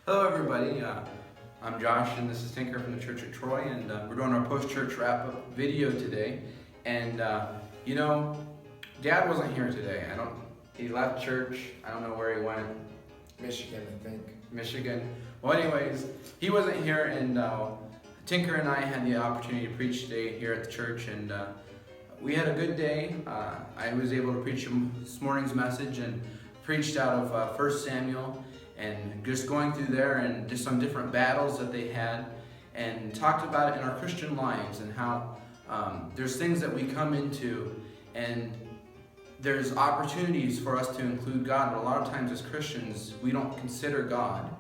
Hello everybody, I'm Josh and this is Tinker from the Church at Troy, and we're doing our post-church wrap-up video today. And Dad wasn't here today. He left church. I don't know where he went. Michigan, I think. Michigan. Well, anyways, he wasn't here, and Tinker and I had the opportunity to preach today here at the church, and we had a good day. I was able to preach this morning's message and preached out of 1 Samuel. And just going through there and just some different battles that they had, and talked about it in our Christian lives and how there's things that we come into and there's opportunities for us to include God, but a lot of times as Christians we don't consider God.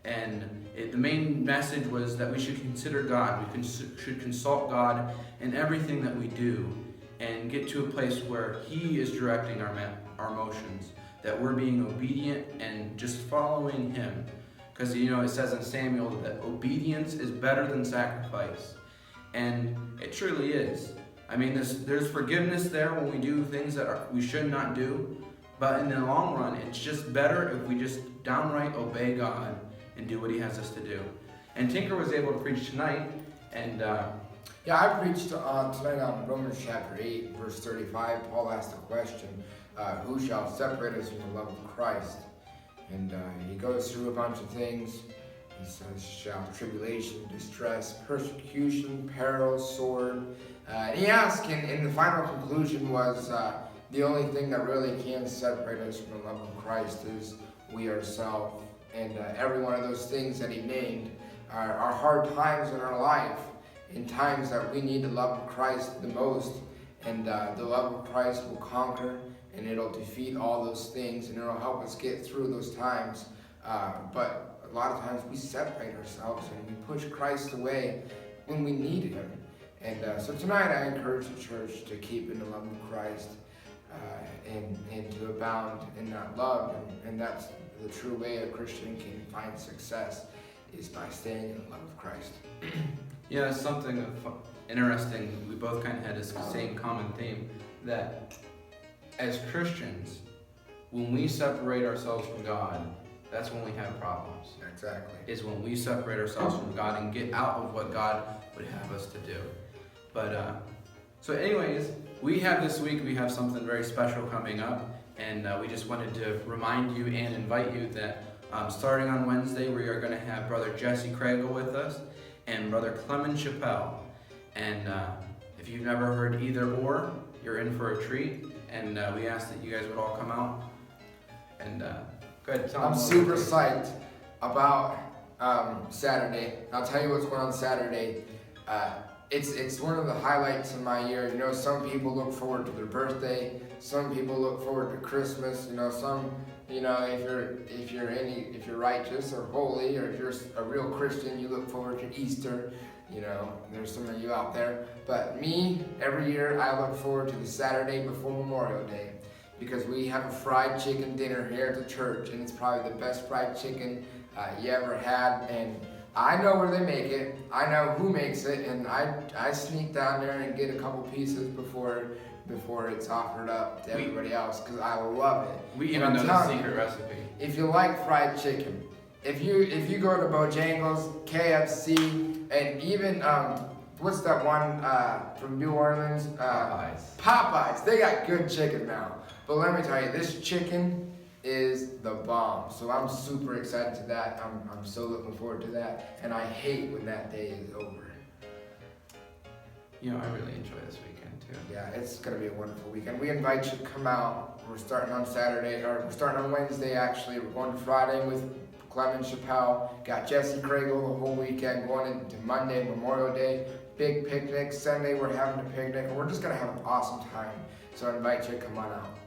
And the main message was that we should consider God. We should consult God in everything that we do and get to a place where He is directing our motions, that we're being obedient and just following Him. Because it says in Samuel that obedience is better than sacrifice. And it truly is. I mean, there's forgiveness there when we do things that we should not do. But in the long run, it's just better if we just downright obey God and do what He has us to do. And Tinker was able to preach tonight. And I preached tonight on Romans chapter 8, verse 35. Paul asked the question, who shall separate us from the love of Christ? And he goes through a bunch of things. He says, shall tribulation, distress, persecution, peril, sword. And he asked, and the final conclusion was, the only thing that really can separate us from the love of Christ is we ourselves. And every one of those things that he named are hard times in our life, in times that we need the love of Christ the most. And the love of Christ will conquer, and it'll defeat all those things, and it'll help us get through those times. But a lot of times we separate ourselves and we push Christ away when we need Him. And so tonight I encourage the church to keep in the love of Christ and to abound in that love. And that's the true way a Christian can find success, is by staying in the love of Christ. Yeah, it's something interesting. We both kind of had this same common theme, that as Christians, when we separate ourselves from God, that's when we have problems. Exactly. Is when we separate ourselves from God and get out of what God would have us to do. But so anyways, we have something very special coming up, and we just wanted to remind you and invite you that starting on Wednesday, we are going to have Brother Jesse Craigle with us and Brother Clement Chappelle. And if you've never heard either or, you're in for a treat. And we ask that you guys would all come out. And go ahead, tell them. I'm super psyched about Saturday. I'll tell you what's going on Saturday. It's one of the highlights of my year. Some people look forward to their birthday. Some people look forward to Christmas. Some, if you're righteous or holy, or if you're a real Christian, you look forward to Easter. There's some of you out there. But me, every year, I look forward to the Saturday before Memorial Day, because we have a fried chicken dinner here at the church, and it's probably the best fried chicken you ever had. And I know where they make it. I know who makes it, and I sneak down there and get a couple pieces before it's offered up to everybody else, because I love it. We even know the secret recipe. If you like fried chicken, if you go to Bojangles, KFC, and even what's that one from New Orleans? Popeyes. They got good chicken now. But let me tell you, this chicken is the bomb. So I'm super excited to that. I'm so looking forward to that. And I hate when that day is over. I really enjoy this weekend too. Yeah, it's going to be a wonderful weekend. We invite you to come out. We're starting on Wednesday actually. We're going to Friday with Clement Chappelle. Got Jesse Craigle the whole weekend, going into Monday, Memorial Day. Big picnic. Sunday we're having a picnic, and we're just going to have an awesome time. So I invite you to come on out.